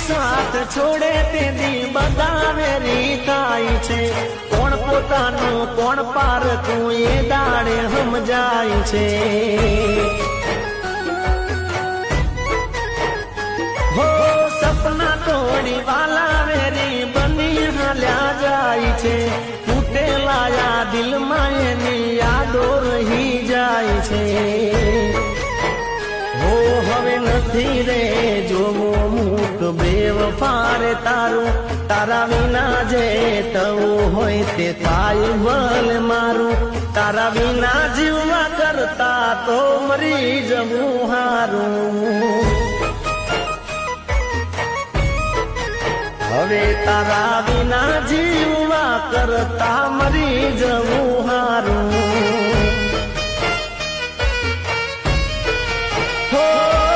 साथ छोड़े तेदी बदावे रीताई छे कोण पोतानु कोण पारकू ए दाड़े हम जाय छे हो सपना तोड़ी वाला वेरी बनी हाल्या जाय छे तूटेला या दिल में एनी यादो रही जाय छे हो हवे नथी रे जोवो मूक बेवफारे तारू तारा विना जे तवो होय ते थाय भल मारू तारा विना जीववा करता तो मरी जवू हारू हवे तारा विना जीववा करता मरी जवू हारू